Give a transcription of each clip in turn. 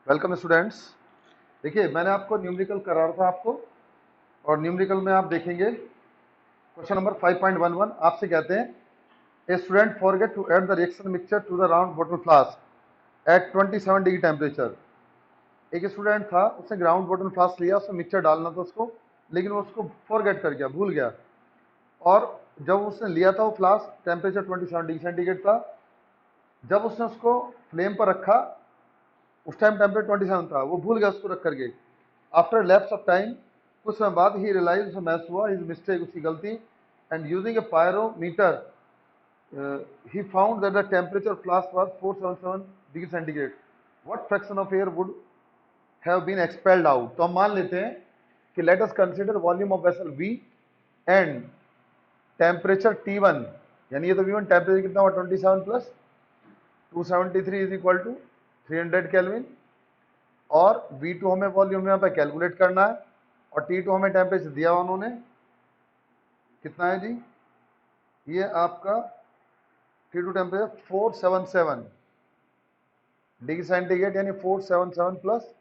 Welcome students. देखिए, मैंने आपको न्यूमेरिकल करा रहा था आपको, और न्यूमेरिकल में आप देखेंगे क्वेश्चन नंबर 5.11 आपसे कहते हैं a student forget to add the reaction mixture to the round bottle flask at 27 degree temperature. एक स्टूडेंट था, उसने ग्राउंड बॉटल फ्लास्क लिया, उसमें मिक्सचर डालना था उसको, लेकिन वो उसको फॉरगेट कर गया, भूल गया। और जब उसने लिया था वो फ्लास्क, टेम्परेचर 27 डिग्री सेंटीग्रेड था। जब उसने उसको फ्लेम पर रखा, उस टाइम टेम्परेचर 27 था, वो भूल गया उसको रख करके। आफ्टर लैप्स ऑफ टाइम, कुछ समय बाद ही रियलाइज, उसे महसूस हुआ हिज मिस्टेक, उसकी गलती। And using a pyrometer he found that the temperature flask was 477 degree centigrade. What fraction of air would have been expelled out. तो हम मान लेते हैं कि let us consider volume of vessel V and temperature T1, यानी ये तो V1 temperature कितना हुआ 27 plus 273 is equal to 300 kelvin, और V2 हमें वॉल्यूम यहाँ पे कैलकुलेट करना है, और T2 हमें टेम्परेचर दिया उन्होंने, कितना है जी, ये आपका T2 टेम्परेचर 477 डिग्री सेंटीग्रेड, यानी 477 प्लस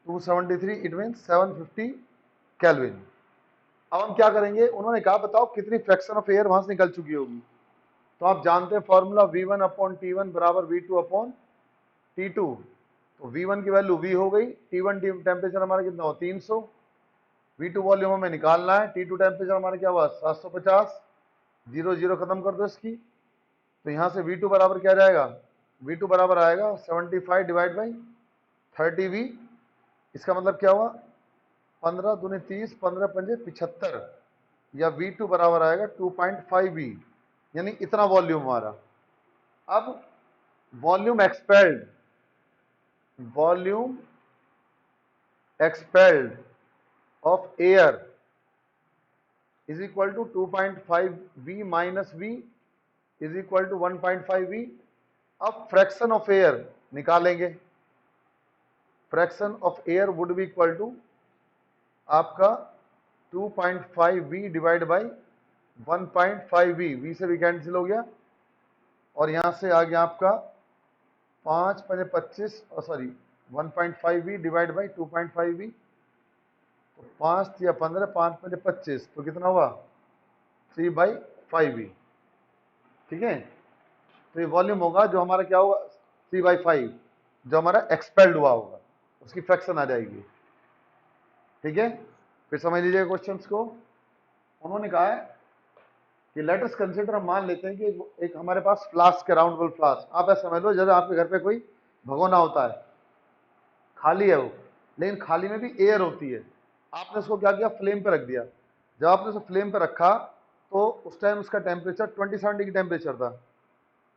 273 इट मीन 750 केल्विन। अब हम क्या करेंगे, उन्होंने कहा बताओ कितनी फ्रैक्शन ऑफ एयर वहां से निकल चुकी होगी। तो आप जानते हैं फॉर्मूला V1 अपॉन T1 बराबर V2 अपॉन T2। तो V1 की वैल्यू V हो गई, T1 टेम्परेचर हमारा कितना हो 300, V2 वॉल्यूम हमें निकालना है, T2 टेम्परेचर हमारा क्या हुआ 750, जीरो जीरो खत्म कर दो इसकी। तो यहाँ से V2 बराबर क्या जाएगा, V2 बराबर आएगा 75 डिवाइड बाई 30V। इसका मतलब क्या हुआ 15 दूनी 30, 15 पंजे 75, या V2 बराबर आएगा 2.5V, यानी इतना वॉल्यूम हमारा। अब volume expelled of air is equal to 2.5V minus V is equal to 1.5V। अब फ्रैक्शन ऑफ एयर निकालेंगे। Fraction of air would be equal to आपका 2.5V divide by 1.5V, V से भी cancel हो गया, और यहां से आ गया आपका 5 पंजे 25, sorry 1.5V divide by 2.5V। तो 5 या 15, 5 पंजे 25, तो कितना हुआ 3/5V। ठीक है, तो ये वॉल्यूम होगा जो हमारा क्या होगा 3/5, जो हमारा एक्सपेल्ड हुआ होगा, उसकी फ्रैक्शन आ जाएगी। ठीक है, फिर समझ लीजिए क्वेश्चंस को। उन्होंने कहा है कि लेट अस कंसीडर, हम मान लेते हैं कि एक हमारे पास फ्लास्क है, राउंड बॉल फ्लास्क। आप ऐसा समझ लो जैसे आपके घर पे कोई भगोना होता है, खाली है वो, लेकिन खाली में भी एयर होती है। आपने उसको क्या किया, फ्लेम पे रख दिया। जब आपने उसको फ्लेम पे रखा तो उस टाइम उसका टेम्परेचर 27 डिग्री टेम्परेचर था।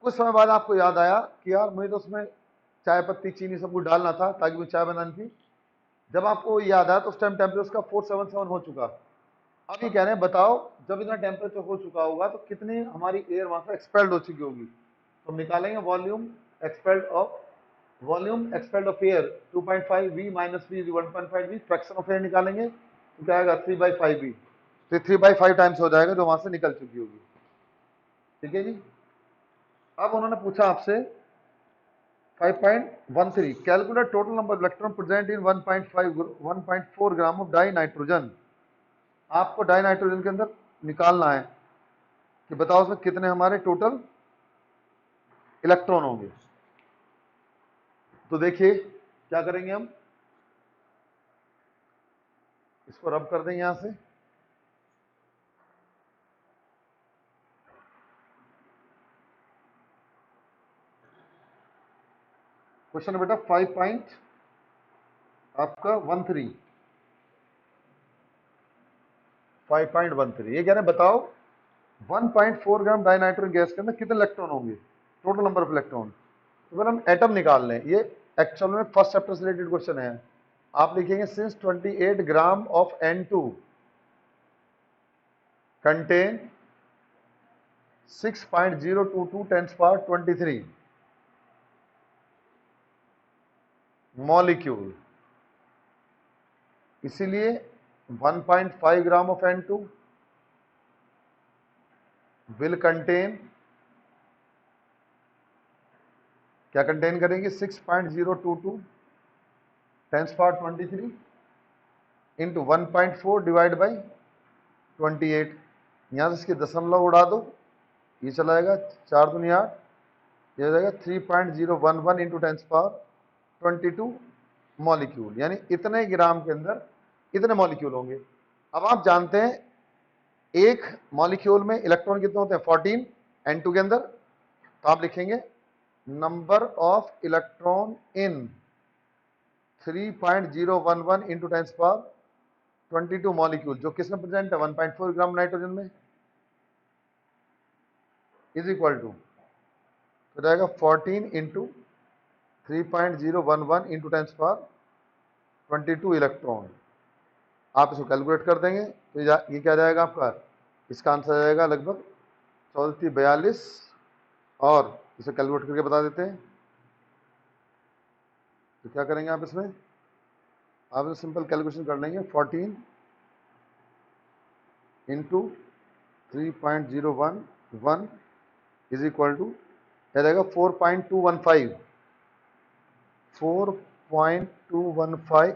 कुछ समय बाद आपको याद आया कि यार मुझे तो उसमें चाय पत्ती चीनी सब कुछ डालना था ताकि मुझे चाय बनानी थी। जब आपको याद आया तो उस टाइम टेम्परेचर उसका 477 हो चुका। अब ये कह रहे हैं बताओ जब इतना टेम्परेचर हो चुका होगा तो कितनी हमारी एयर वहां से एक्सपेल्ड हो चुकी होगी। तो हम निकालेंगे volume expelled of air 2.5V minus V 1.5V, fraction of air निकालेंगे तो क्या आएगा 3/5V। तो 3/5 टाइम्स हो जाएगा जो वहां से निकल चुकी होगी। ठीक है जी। अब उन्होंने पूछा आपसे 5.13 calculate total number electron present in 1.4 gram of die nitrogen. आपको डाई नाइट्रोजन के अंदर निकालना है कि बताओ उसमें कितने हमारे टोटल इलेक्ट्रॉन होंगे। तो देखिए क्या करेंगे, हम इसको रब कर देंगे यहां से। क्वेश्चन बेटा 5 पॉइंट आपका 13 5.13 ये कह रहे हैं बताओ 1.4 ग्राम डाइनाइट्रोजन गैस के अंदर कितने इलेक्ट्रॉन होंगे, टोटल नंबर ऑफ इलेक्ट्रॉन। तो फिर हम एटम निकाल लें। ये एक्चुअल में फर्स्ट चैप्टर से रिलेटेड क्वेश्चन है। आप लिखेंगे since 28 gram of N2 contain 6.022 10 power 23 molecule, इसीलिए 1.5 gram of N2 will contain, क्या कंटेन करेंगे 6.022 10⁻23 इंटू 1.4 डिवाइड बाई 28। यहाँ से इसके दशमलव उड़ा दो, ये चला जाएगा 4 दूनी 8, ये हो जाएगा 3.011 इंटू 10⁻22 मॉलिक्यूल, यानी इतने ग्राम के अंदर इतने मॉलिक्यूल होंगे। अब आप जानते हैं एक मॉलिक्यूल में इलेक्ट्रॉन कितने होते हैं 14 N2 के अंदर, तो आप लिखेंगे number of electron in 3.011 into 10⁻22 molecule, जो किसमें प्रेजेंट है 1.4 ग्राम नाइट्रोजन में, इज इक्वल टू तो जाएगा 14 इंटू 3.011 इंटू 10⁻22 इलेक्ट्रॉन। आप इसको कैलकुलेट कर देंगे तो ये क्या जाएगा आपका, इसका आंसर आ जाएगा लगभग 1442, और इसे कैलकुलेट करके बता देते हैं। तो क्या करेंगे आप इसमें, आप इसे सिंपल कैलकुलेशन कर लेंगे, 14 इंटू 3.011 इज इक्वल टू क्या जाएगा 4.215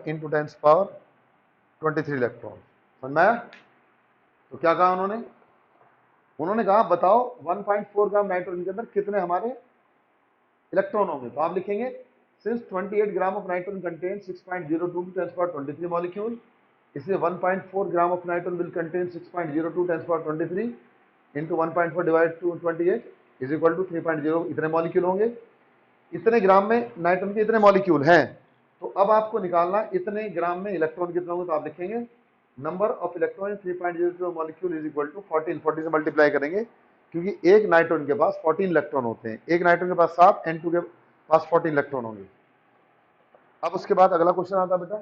इंटू 10⁻23 इलेक्ट्रॉन। समझ में आया? तो क्या कहा उन्होंने कहा बताओ 1.4 ग्राम नाइट्रोजन के अंदर कितने हमारे इलेक्ट्रॉन होंगे। तो आप लिखेंगे since 28 gram of nitrogen contain 6.02 10⁻23 molecule, इसलिए 1.4 gram of nitrogen will contain 6.02 10⁻23 into 1.4 divide to 28 is equal to 3.0, इतने मॉलिक्यूल होंगे। इतने ग्राम में नाइट्रोजन के इतने मॉलिक्यूल हैं, तो अब आपको निकालना इतने ग्राम में इलेक्ट्रॉन कितने होंगे। तो आप लिखेंगे number of electron 3.00 molecule is equal to 14 से मल्टीप्लाई करेंगे, क्योंकि एक नाइट्रोजन के पास 14 इलेक्ट्रॉन होते हैं, एक नाइट्रोजन के पास 7, N2 के पास 14 इलेक्ट्रॉन होंगे। अब उसके बाद अगला क्वेश्चन आता बेटा,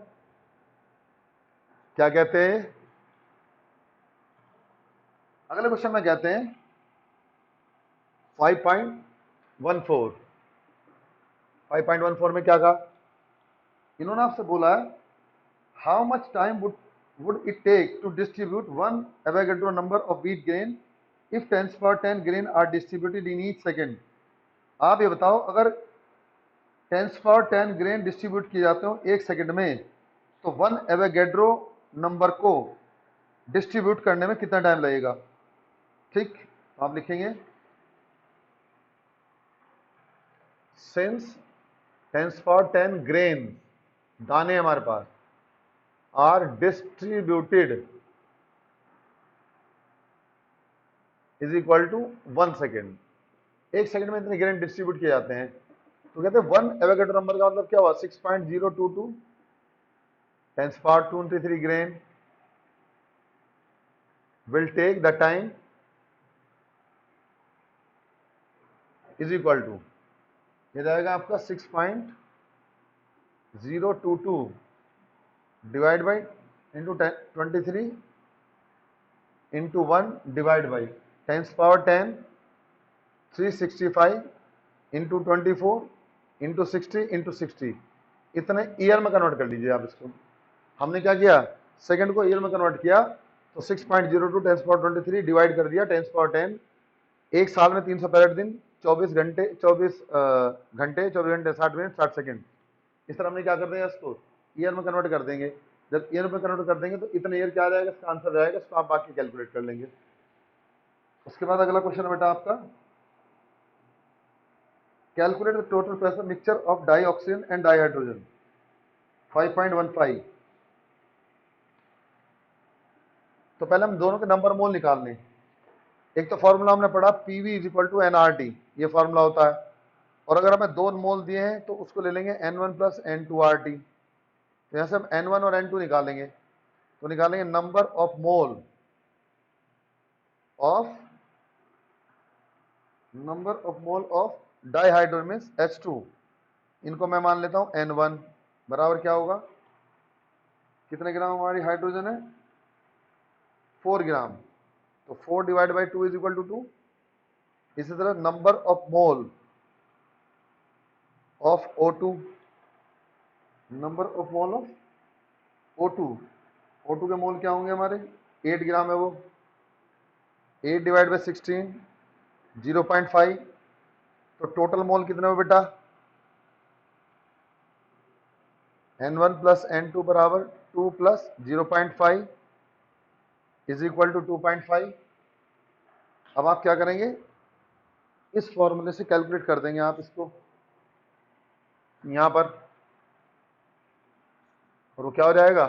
क्या कहते हैं, अगले क्वेश्चन में कहते हैं 5.14 में क्या कहा इन्होंने, आपसे बोला है how much time would it take to distribute 1 Avogadro number of wheat grain if 10⁻10 grain are distributed in each second। आप ये बताओ अगर 10⁻10 ग्रेन डिस्ट्रीब्यूट किए जाते हो एक सेकंड में, तो 1 एवोगैड्रो नंबर को डिस्ट्रीब्यूट करने में कितना टाइम लगेगा। ठीक, आप लिखेंगे सिंस 10⁻10 ग्रेन दाने हमारे पास are distributed is equal to 1 second, एक सेकंड में इतने ग्रेन डिस्ट्रीब्यूट किए जाते हैं। तो कहते हैं 1 एवोगैड्रो नंबर का मतलब क्या हुआ 6.022 10⁻23 grain will take the time is equal to ये जाएगा आपका 6.022 divide by into 23 into 1 divide by 10⁻10 365 into 24 into 60 into 60, इतने ईयर में कन्वर्ट कर लीजिए आप इसको। हमने क्या किया सेकंड को ईयर में कन्वर्ट किया, तो 6.02 10⁻23 डिवाइड कर दिया 10⁻10, एक साल में 365 दिन 24 घंटे 60 मिनट 60 सेकंड। इस तरह हमने क्या कर देंगे इसको ईयर में कन्वर्ट कर देंगे। जब ईयर में कन्वर्ट कर देंगे तो इतने ईयर क्या आ जाएगा, इसका आंसर जाएगा, इसको आप बाकी कैलकुलेट कर लेंगे। उसके बाद अगला क्वेश्चन है बेटा आपका, calculate the total pressure mixture of dioxygen and dihydrogen 5.15। तो पहले हम दोनों के नंबर मोल निकालने, एक तो फॉर्मूला हमने पढ़ा PV is equal to NRT, ये फॉर्मूला होता है, और अगर हमें 2 मोल दिए हैं तो उसको ले लेंगे N1 प्लस N2RT। तो यहाँ से हम N1 और N2 निकालेंगे, तो निकालेंगे number of mole of dihydrogen means H2, इनको मैं मान लेता हूं N1 बराबर क्या होगा, कितने ग्राम हमारी हाइड्रोजन है 4 ग्राम, तो 4 divide by 2 is equal to 2। इसी तरह number of mole of O2, number of mole of O2 के मोल क्या होंगे हमारे 8 ग्राम है वो, 8 डिवाइड बाई 16 0.5, तो टोटल मोल कितने हो बेटा N1 प्लस N2 बराबर 2 प्लस 0.5 इज इक्वल टू 2.5। अब आप क्या करेंगे, इस फॉर्मूले से कैलकुलेट कर देंगे आप इसको यहां पर, और वो क्या हो जाएगा,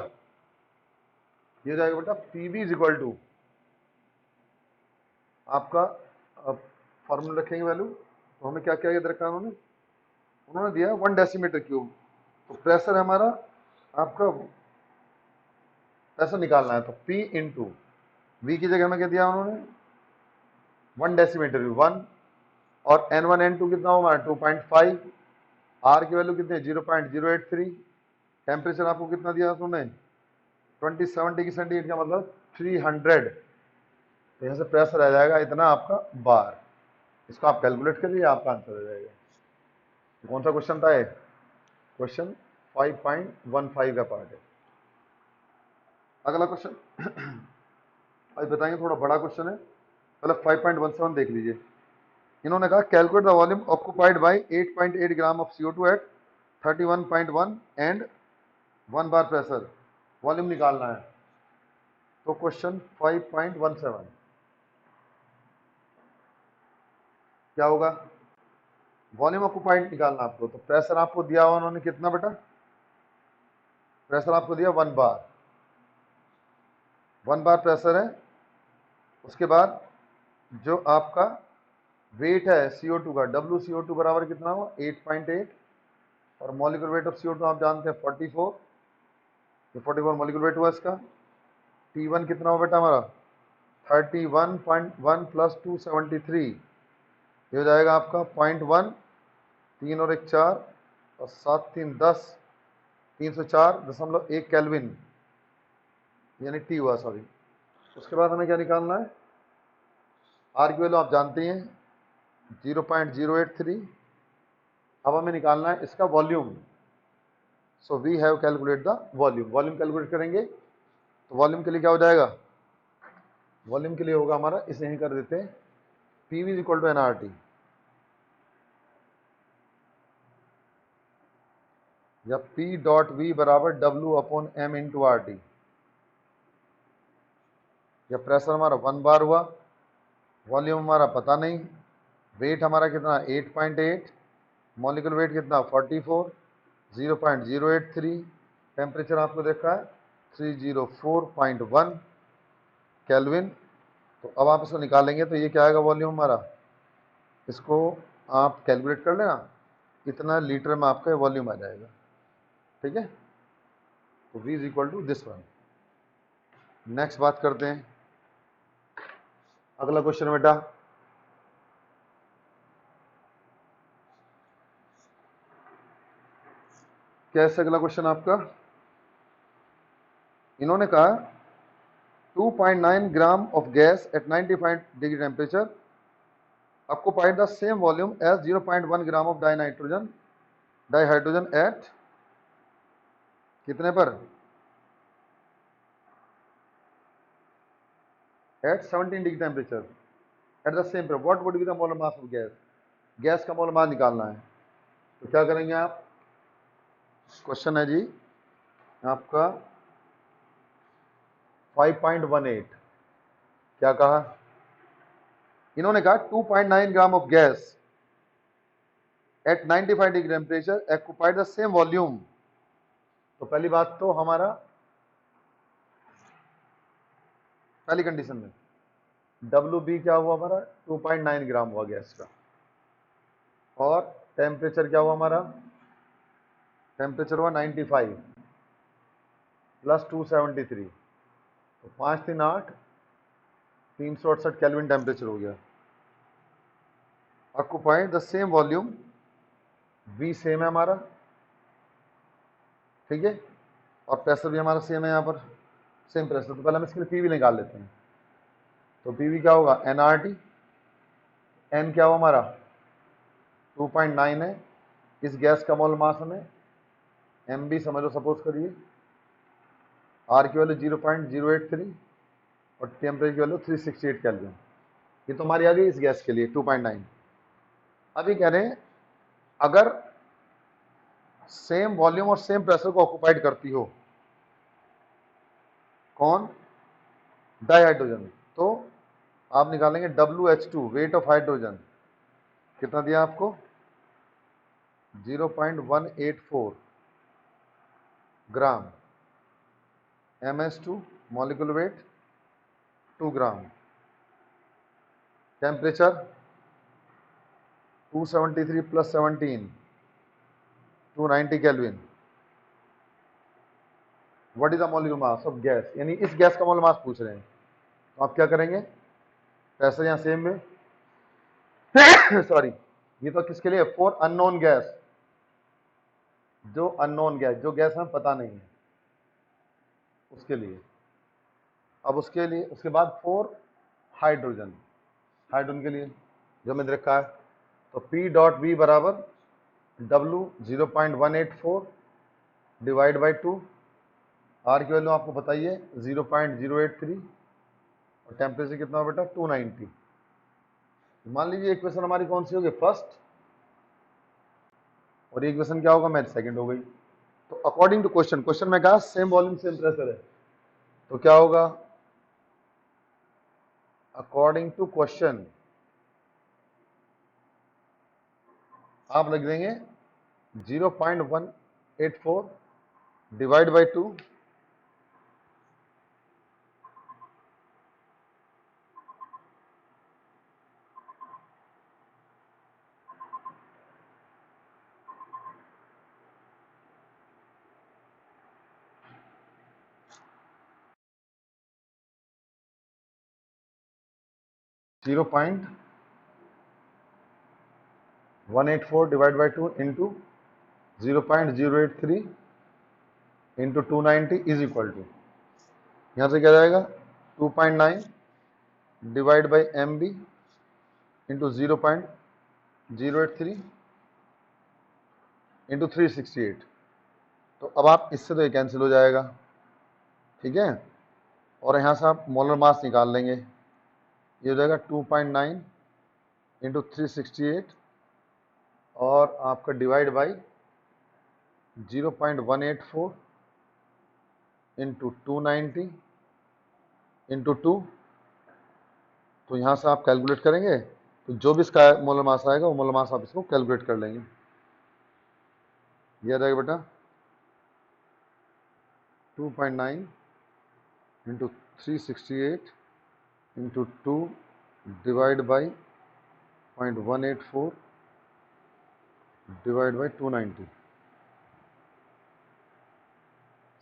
ये हो जाएगा बेटा पीवी इज इक्वल टू आपका, फॉर्मूला रखेंगे वैल्यू, तो हमें क्या क्या याद रखा उन्होंने, उन्होंने दिया 1 डेसीमीटर क्यूब। तो प्रेशर हमारा आपका प्रेशर निकालना है, तो P इंटू वी की जगह में क्या दिया उन्होंने 1 डेसीमीटर क्यूब 1, और N1 N2 कितना होगा 2.5, R की वैल्यू कितनी है 0.083, टेम्परेचर आपको कितना दिया उन्होंने 27 डिग्री सेंटीग्रेड का मतलब 300। तो यहाँ से प्रेशर आ जाएगा इतना आपका बार, इसको आप कैलकुलेट करिए आपका आंसर आ जाएगा। तो कौन सा क्वेश्चन था ये, क्वेश्चन 5.15 का पार्ट है। अगला क्वेश्चन आज बताएंगे, थोड़ा बड़ा क्वेश्चन है, पहले 5.17 देख लीजिए। इन्होंने कहा calculate the volume occupied by 8.8 gram of CO2 at 31.1 and 1 bar pressure, volume निकालना है। तो क्वेश्चन 5.17 क्या होगा, वॉल्यूम ऑक्यूपाइड निकालना आपको। तो प्रेशर आपको दिया हुआ उन्होंने कितना बेटा, प्रेशर आपको दिया 1 बार, 1 बार प्रेशर है। उसके बाद जो आपका वेट है CO2 का, WCO2 बराबर कितना हुआ 8.8, और मॉलिक्यूलर वेट ऑफ CO2 आप जानते हैं 44, ये 44 मॉलिक्यूलर वेट हुआ इसका। T1 कितना हुआ बेटा हमारा 31.1 प्लस 273, ये हो जाएगा आपका 0.1, 3 और 1 4, और 7 3 10, 304.1 केल्विन, यानी T हुआ सॉरी। उसके बाद हमें क्या निकालना है, R की वैल्यू आप जानते हैं 0.083। अब हमें निकालना है इसका volume. So we have calculate the volume, volume calculate करेंगे तो वॉल्यूम के लिए क्या हो जाएगा, वॉल्यूम के लिए होगा हमारा, इसे यहीं कर देते हैं PV is equal to NRT, या P डॉट V बराबर W upon M into RT। या प्रेशर हमारा 1 बार हुआ, वॉल्यूम हमारा पता नहीं, वेट हमारा कितना 8.8, मॉलिक्यूलर वेट कितना 44, 0.083, टेम्परेचर आपको देखा है 304.1 केल्विन। तो अब आप इसको निकालेंगे तो ये क्या आएगा वॉल्यूम हमारा, इसको आप कैलकुलेट कर लेना, इतना लीटर में आपका वॉल्यूम आ जाएगा। ठीक है, तो V is equal to this one. Next बात करते हैं, अगला क्वेश्चन बेटा, कैसे अगला क्वेश्चन आपका, इन्होंने कहा 2.9 gram of gas at 95 degree temperature occupied the same volume as 0.1 gram of dihydrogen at कितने पर, at 17 degree temperature at the same पर, what would be the molar mass of gas, gas का molar mass निकालना है। तो क्या करेंगे आप, क्वेश्चन है जी आपका 5.18, क्या कहा इन्होंने कहा 2.9 gram of gas at 95 degree temperature occupied the same volume. तो पहली बात तो हमारा पहली कंडीशन में WB क्या हुआ हमारा 2.9 ग्राम हुआ गैस का, और टेम्परेचर क्या हुआ हमारा, टेम्परेचर हुआ 95 प्लस 273, तो 5 3 8, 368 केल्विन टेम्परेचर हो गया। Occupied the same volume, V same है हमारा, ठीक है, और प्रेशर भी हमारा सेम है यहाँ पर, सेम प्रेशर। तो पहले हम इसके लिए PV निकाल लेते हैं। तो PV क्या होगा NRT, N क्या हुआ हमारा 2.9 है, इस गैस का मोल मास हमें MB समझ लो सपोज करिए, R की वैल्यू 0.083 और टेम्परेचर की वैल्यू 368 केल्विन। ये तो हमारी आ गई इस गैस के लिए 2.9। अभी कह रहे हैं अगर सेम वॉल्यूम और सेम प्रेशर को ऑक्युपाइड करती हो। कौन? डाइहाइड्रोजन। तो आप निकालेंगे WH2 वेट ऑफ हाइड्रोजन, कितना दिया आपको? 0.184 ग्राम। MS2 molecular weight 2 gram. Temperature 273 + 17 290 kelvin. What is the molecular mass of gas, यानी इस गैस का मॉलिक्यूलर मास पूछ रहे हैं। तो आप क्या करेंगे? प्रेशर यहाँ सेम में सॉरी, ये तो किसके लिए? फॉर अननोन गैस, जो अननोन गैस, जो गैस हमें पता नहीं है उसके लिए। अब उसके लिए उसके बाद फॉर हाइड्रोजन, हाइड्रोजन के लिए जो मैंने रखा है, तो P.V बराबर W 0.184 डिवाइड बाई 2। आर की वैल्यू आपको बताइए 0.083 और टेम्परेचर कितना हो बेटा? 290। मान लीजिए इक्वेशन हमारी कौन सी होगी? फर्स्ट, और ये इक्वेशन क्या होगा? मैथ सेकंड हो गई। तो अकॉर्डिंग टू क्वेश्चन, क्वेश्चन में कहा सेम वॉल्यूम सेम प्रेशर है, तो क्या होगा? अकॉर्डिंग टू क्वेश्चन आप लिख देंगे 0.184 divide by 2 0.184 divide by 2 into 0.083 into 290 is equal to, यहाँ से क्या जाएगा? 2.9 divide by M B into 0.083 into 368। तो अब आप इससे तो ये कैंसिल हो जाएगा, ठीक है। और यहाँ से आप मोलर मास निकाल लेंगे, ये हो जाएगा 2.9 इंटू 368 और आपका डिवाइड बाई 0.184 इंटू 290 इंटू 2। तो यहाँ से आप कैलकुलेट करेंगे तो जो भी इसका मोलर मास आएगा वो मोलर मास आप इसको कैलकुलेट कर लेंगे। ये आ जाएगा बेटा 2.9 into 368 into 2 divide by 0.184 divide by 290,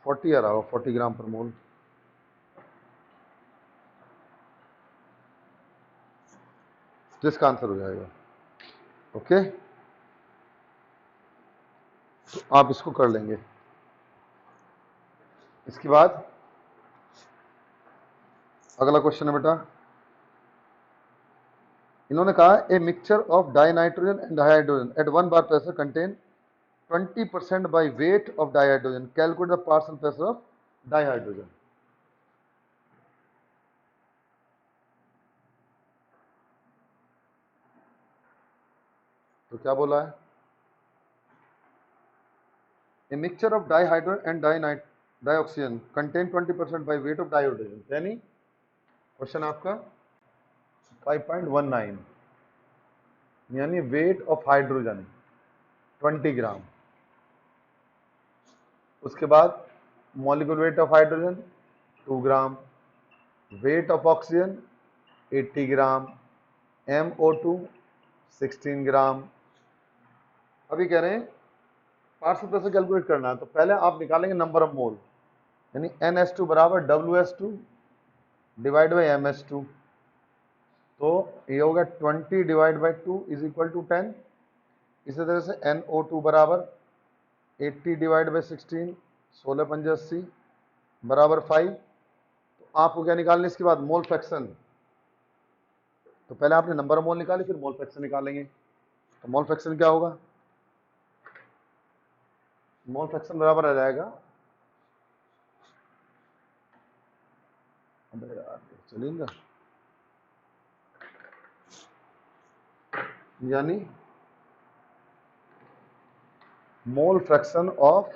40 आ रहा होगा, 40 ग्राम पर मोल। जिसका आंसर हो जाएगा। ओके, तो आप इसको कर लेंगे। इसके बाद अगला क्वेश्चन है बेटा, इन्होंने कहा a mixture of dinitrogen and dihydrogen at 1 bar pressure contain 20% by weight of dihydrogen, calculate the partial pressure of dihydrogen. तो क्या बोला है? A mixture of dihydrogen and dioxygen contain 20% by weight of dihydrogen, यानी question आपका 5.19, यानी weight of hydrogen 20 ग्राम। उसके बाद molecular weight of hydrogen 2 gram, weight of oxygen 80 gram, MO2 16 ग्राम। अभी कह रहे हैं पार्शियल प्रेशर कैलकुलेट करना है, तो पहले आप निकालेंगे नंबर ऑफ मोल, यानी NH2 बराबर WH2 डिवाइड बाई MS2। तो ये होगा 20 divide by 2 is equal to 10। इसी तरह से NO2 बराबर 80 डिवाइड बाई 16, 16 पंजे 80 बराबर 5। तो आपको क्या निकालना इसके बाद? Mole fraction. तो पहले आपने नंबर ऑफ मोल निकाले, फिर मोल फ्रैक्शन निकालेंगे। तो मोल फ्रैक्शन क्या होगा? मोल फ्रैक्शन बराबर आ जाएगा, चलेगा, यानी मोल फ्रैक्शन ऑफ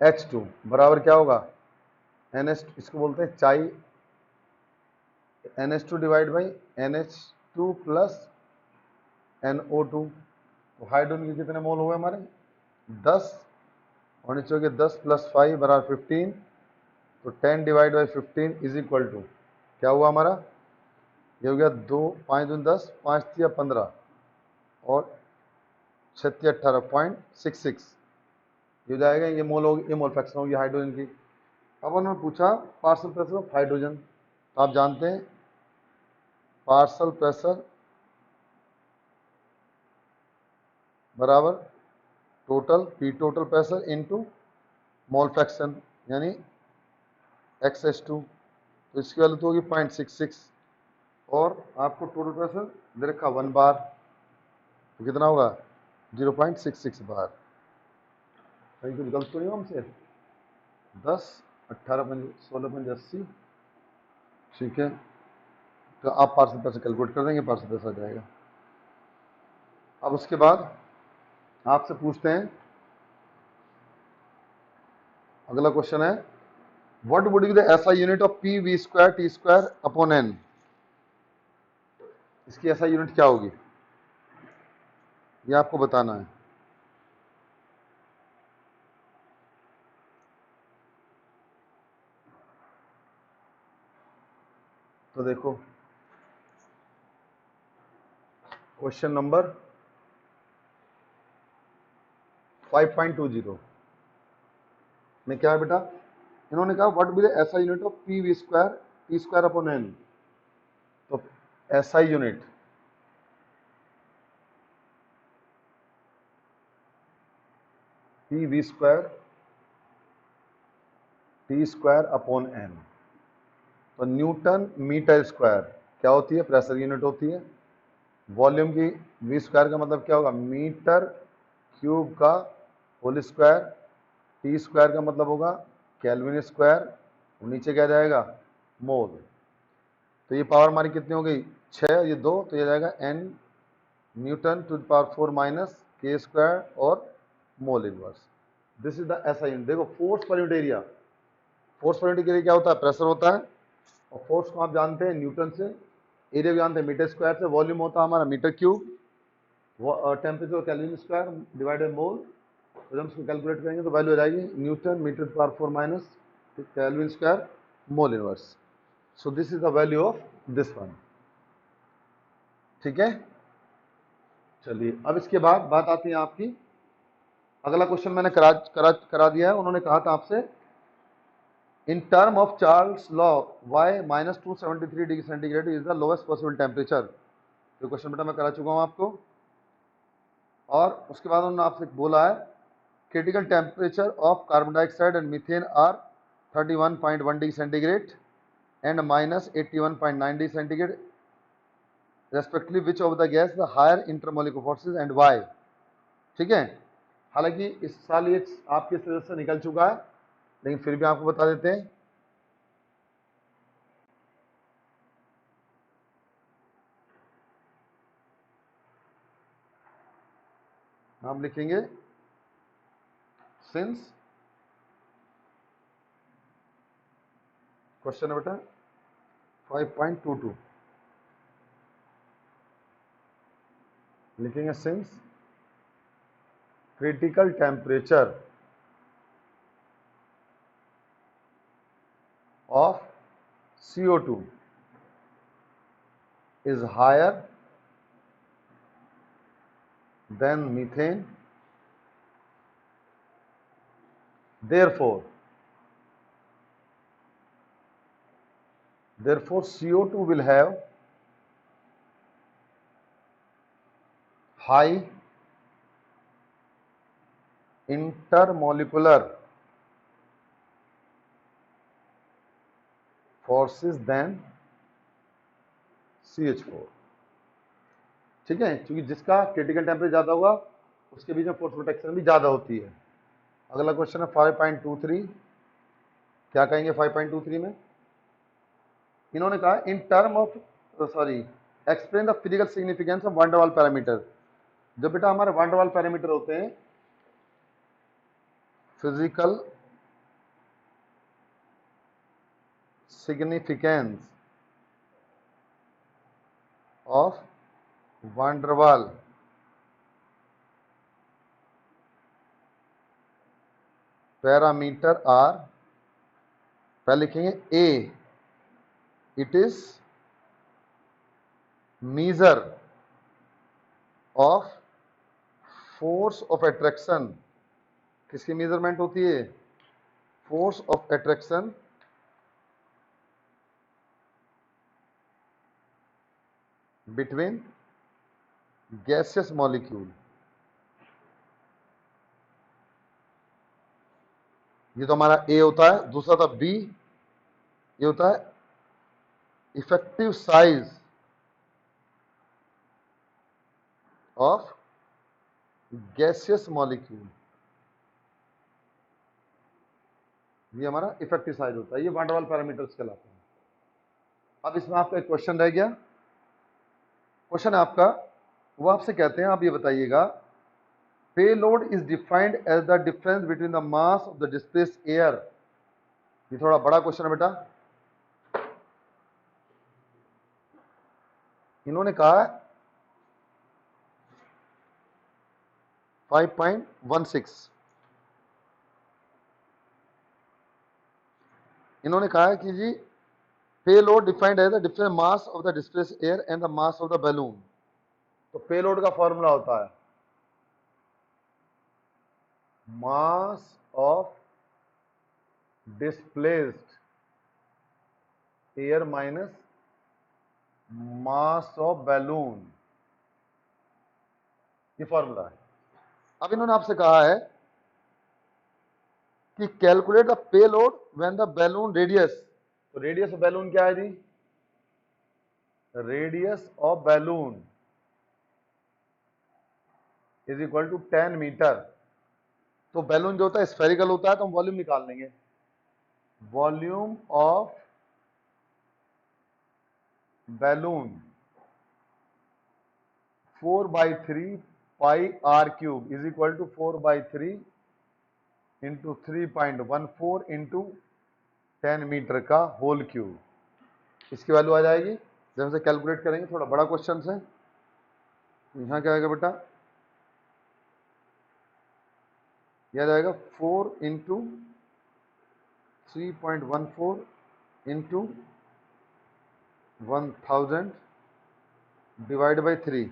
H2 बराबर क्या होगा, NH, इसको बोलते हैं चाई, NH2 divide by NH2 plus NO2। तो हाइड्रोजन के कितने मोल हुए हमारे, 10, और नीचे हो गया 10 प्लस 5 बराबर 15। तो 10 divide by 15 is equal to क्या हुआ हमारा, ये हो गया 2, 5 दूनी 10, 5 तिया 15 और 6 18.66, ये हो जाएगा, ये मोल होगी, ये मोल फ्रैक्शन होगी हाइड्रोजन की। अब उन्होंने पूछा पार्शियल प्रेशर ऑफ हाइड्रोजन, तो आप जानते हैं पार्शियल प्रेशर बराबर total P total pressure into mole fraction यानी XH2। तो इसकी वैल्यू तो होगी 0.66 और आपको टोटल प्रेशर दे रखा 1 बार, तो कितना होगा 0.66 बार। कहीं कुछ गलत तो नहीं हो हमसे, 10 18 16 5 80, ठीक है। तो आप पार्शियल प्रेशर कैलकुलेट कर देंगे, पार्शियल प्रेशर आ जाएगा। अब उसके बाद आपसे पूछते हैं, अगला क्वेश्चन है what would be the SI unit of P V square T square upon N. इसकी एसआई यूनिट क्या होगी, ये आपको बताना है। तो देखो क्वेश्चन नंबर 5.20 में क्या है बेटा, इन्होंने कहा what be the SI unit of P V square T square upon N. तो SI unit P V square T square upon N, तो न्यूटन मीटर स्क्वायर क्या होती है, प्रेशर यूनिट होती है। वॉल्यूम की वी स्क्वायर का मतलब क्या होगा, मीटर क्यूब का होल स्क्वायर। टी स्क्वायर का मतलब होगा केल्विन स्क्वायर, नीचे क्या जाएगा मोल। तो ये पावर हमारी कितनी हो गई 6, ये 2, तो ये जाएगा n newton to the power 4 minus K square और mole inverse. This is the SI unit. देखो force per unit area, force per unit area क्या होता है, प्रेशर होता है, और फोर्स को आप जानते हैं न्यूटन से, एरिया भी जानते हैं मीटर स्क्वायर से, वॉल्यूम होता है हमारा metre cube, temperature kelvin square divided mole. तो हम इसको कैलकुलेट करेंगे तो वैल्यू आ जाएगी newton metre power 4 minus kelvin square mole inverse. So this is the value of this one, ठीक है। चलिए अब इसके बाद बात आती है आपकी, अगला क्वेश्चन मैंने करा दिया है। उन्होंने कहा था आपसे इन term of Charles law y minus 273 degree centigrade is the lowest possible temperature. तो क्वेश्चन बेटा मैं करा चुका हूं आपको, और उसके बाद उन्होंने आपसे बोला है critical temperature of carbon dioxide and methane are 31.1 degree centigrade and minus 81.9 degree centigrade respectively which of the gas the higher intermolecular forces and why, ठीक है। हालांकि इस साल ये आपके सिलेबस से निकल चुका है, लेकिन फिर भी आपको बता देते हैं। हम लिखेंगे सिंस, क्वेश्चन है बेटा 5.22, लिखेंगे since critical temperature of CO2 is higher than methane, therefore CO2 will have high intermolecular forces than CH4, ठीक है, क्योंकि जिसका क्रिटिकल टेम्परेचर ज्यादा होगा उसके बीच में फोर्स प्रोटेक्शन भी ज्यादा होती है। अगला क्वेश्चन है 5.23, क्या कहेंगे 5.23 में, इन्होंने कहा in term of explain the physical significance of van der Waals parameter. जो बेटा हमारे वान डेर वाल पैरामीटर होते हैं, physical significance of van der Waal parameter are, पहले लिखेंगे A, it is measure of force of attraction. किसकी measurement होती है? Force of attraction between gaseous molecule. ये तो हमारा ए होता है। दूसरा था बी, ये होता है effective size of gaseous molecule. ये हमारा इफेक्टिव साइज होता है। ये वान डेर वाल पैरामीटर्स कहलाते हैं। अब इसमें आपका एक क्वेश्चन रह गया। क्वेश्चन है आपका, वो आपसे कहते हैं, आप ये बताइएगा, payload is defined as the difference between the mass of the displaced air. ये थोड़ा बड़ा क्वेश्चन है बेटा। इन्होंने कहा 5.16, इन्होंने कहा है कि जी payload defined as the difference mass of the displaced air and the mass of the balloon. तो पेलोड का फॉर्मूला होता है mass of displaced air minus mass of balloon, ये फॉर्मूला है। अब इन्होंने आपसे कहा है कि calculate the payload when the balloon radius. तो रेडियस ऑफ बैलून क्या है जी? Radius of balloon is equal to 10 metre. तो बैलून जो होता है स्फेरिकल होता है, तो हम वॉल्यूम निकाल लेंगे। Volume of balloon 4/3 pi R cube is equal to 4/3 into 3.14 into 10 metre का होल क्यूब। इसकी वैल्यू आ जाएगी। जब हम इसे कैलकुलेट करेंगे, थोड़ा बड़ा क्वेश्चन है। यहाँ क्या आएगा बेटा? यह आ जाएगा 4 इंटू 3.14 इंटू 1000 डिवाइड बाई 3।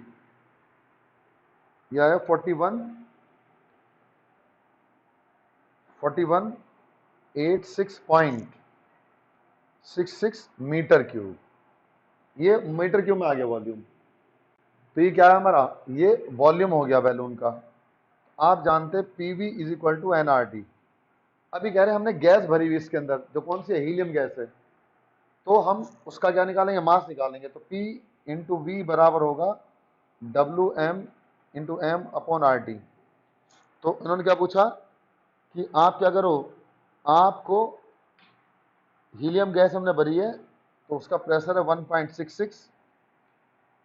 यह आया 4186.66 मीटर क्यूब। ये मीटर क्यूब में आ गया वॉल्यूम। तो ये क्या है हमारा? ये वॉल्यूम हो गया बैलून का। आप जानते हैं PV is equal to NRT. अभी कह रहे हैं हमने गैस भरी हुई इसके अंदर, जो कौन सी है? हीलियम गैस है। तो हम उसका क्या निकालेंगे? मास निकालेंगे। तो P इंटू वी बराबर होगा WM into M upon RT। तो इन्होंने क्या पूछा कि आप क्या करो, आपको हीलियम गैस हमने भरी है, तो उसका प्रेशर है 1.66,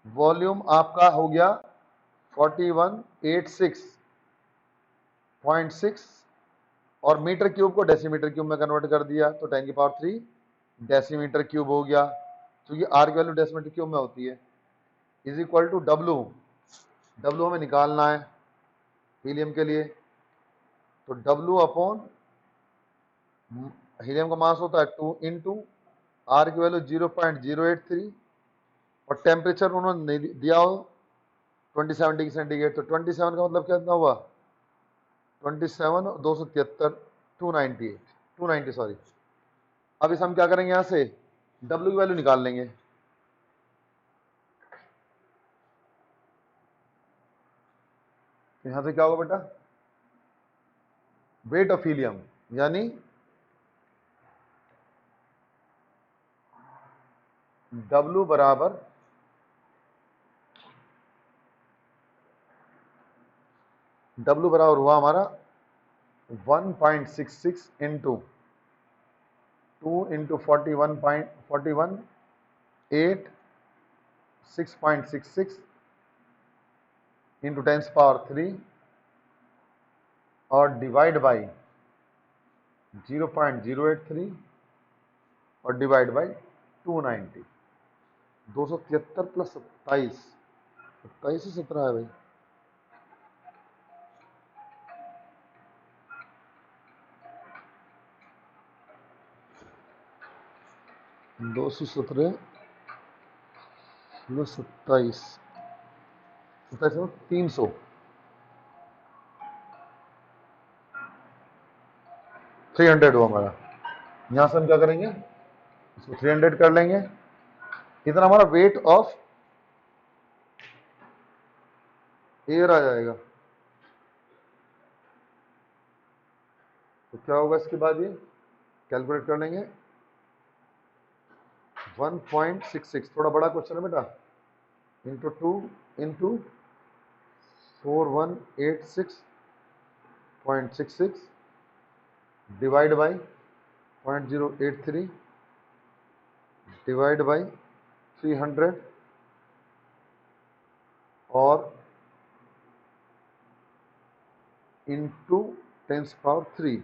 वॉल्यूम आपका हो गया 4186.6, और मीटर क्यूब को डेसीमीटर क्यूब में कन्वर्ट कर दिया, तो 10 की पावर 3 डेसीमीटर क्यूब हो गया। तो ये आर की वैल्यू डेसीमीटर क्यूब में होती है। इज इक्वल टू डब्लू हमें निकालना है हीलियम के लिए। तो डब्लू अपॉन हीलियम का मास होता है 2 इंटू आर की वैल्यू 0.083, और टेम्परेचर उन्होंने दिया हो 27 डिग्री सेंटीग्रेड। तो 27 का मतलब कितना हुआ? 27 और 273 290 सॉरी। अब इस हम क्या करेंगे? यहां से डब्ल्यू की वैल्यू निकाल लेंगे। यहां से क्या होगा बेटा? वेट ऑफ हीलियम, यानी W बराबर हुआ हमारा 1.66 इंटू 2 इंटू 41.41 8 6.66 इंटू 10⁻³ और डिवाइड बाई 0.083 और डिवाइड बाई 290। 273 प्लस 27, 27 से 17 है भाई। दो सौ 17 प्लस 27, 27 300। थ्री 300 हुआ हमारा। यहां से हम क्या करेंगे, इसको 300 कर लेंगे। इतना हमारा वेट ऑफ एयर आ जाएगा। तो क्या होगा इसके बाद, ये कैलकुलेट कर लेंगे। 1.66, थोड़ा बड़ा क्वेश्चन है बेटा, into 2 into 4186.66 divide by 0.083 divide by 300 और इंटू 10⁻³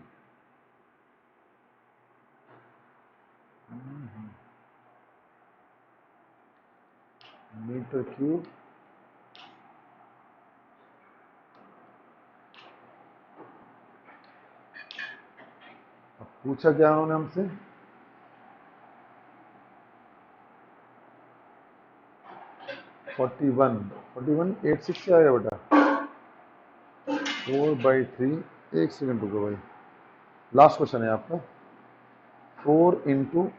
मीटर क्यूब अब पूछा क्या उन्होंने हमसे, फोर्टी वन 86 से आएगा बेटा। 4/3, एक सेकंड रुको भाई, लास्ट क्वेश्चन है आपका। 4 into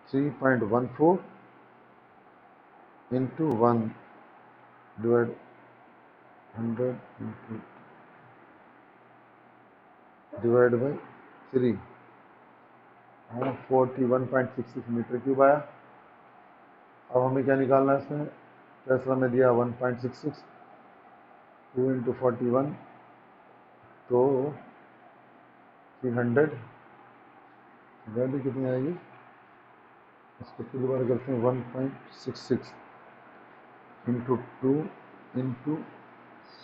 3.14 into 1 divide 100 into divide by 3, 41.66 metre cube आया। अब हमें क्या निकालना है इसमें, फैसला में दिया 1.66, 2 इंटू 41 तो 300, वैल्यू कितनी आएगी, इसको पूरी बार करते हैं। 1.66 into 2 into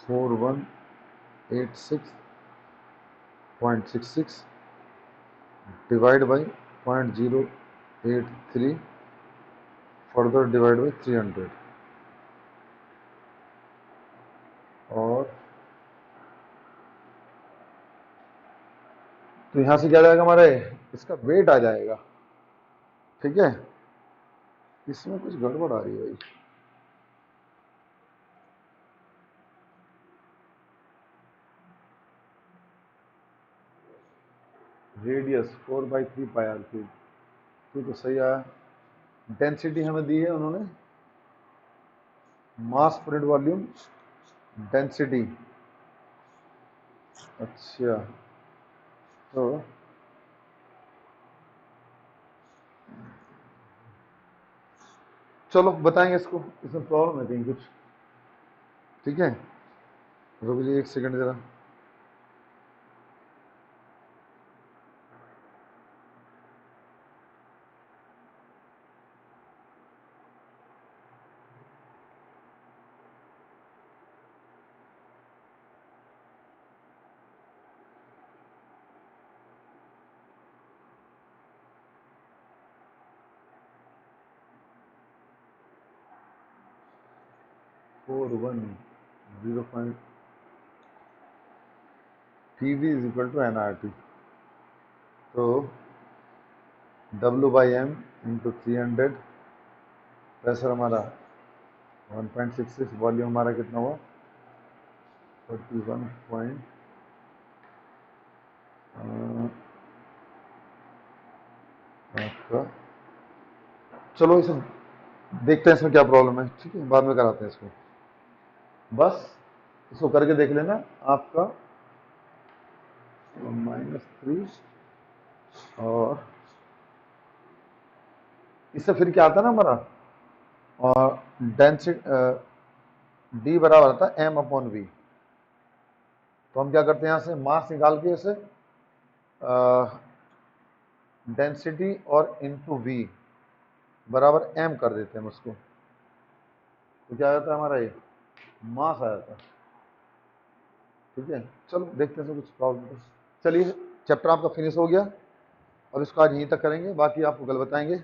4186.66 divide by 0.083 further divide by 300 और तो यहां से क्या जाएगा हमारे, इसका वेट आ जाएगा। ठीक है, इसमें कुछ गड़बड़ आ रही है भाई। रेडियस 4/3 πr3, तो सही आया। डेंसिटी हमें दी है उन्होंने, मास पर यूनिट वॉल्यूम डेंसिटी। अच्छा, तो चलो बताएंगे इसको, इसमें प्रॉब्लम है कहीं कुछ। ठीक है, रुक जाइए एक सेकंड जरा। Four one 0. PV is equal to NRT, तो W/M इंटू 300, प्रेशर हमारा 1.66, वॉल्यूम हमारा कितना हुआ 41 पॉइंट आपका। चलो इसे देखते हैं इसमें क्या प्रॉब्लम है। ठीक है, बाद में कराते हैं इसको, बस इसको करके देख लेना। आपका -3 और इससे फिर क्या आता है ना हमारा, और डेंसिटी D बराबर आता है M/V। तो हम क्या करते हैं, यहाँ से मास निकाल के इसे डेंसिटी और इंटू V बराबर M कर देते हैं उसको। तो क्या आता है हमारा ये मास आया था। ठीक है, चलो देखते हैं कुछ प्रॉब्लम। चलिए, चैप्टर आपका फिनिश हो गया। अब इसको आज यहीं तक करेंगे, बाकी आपको कल बताएंगे।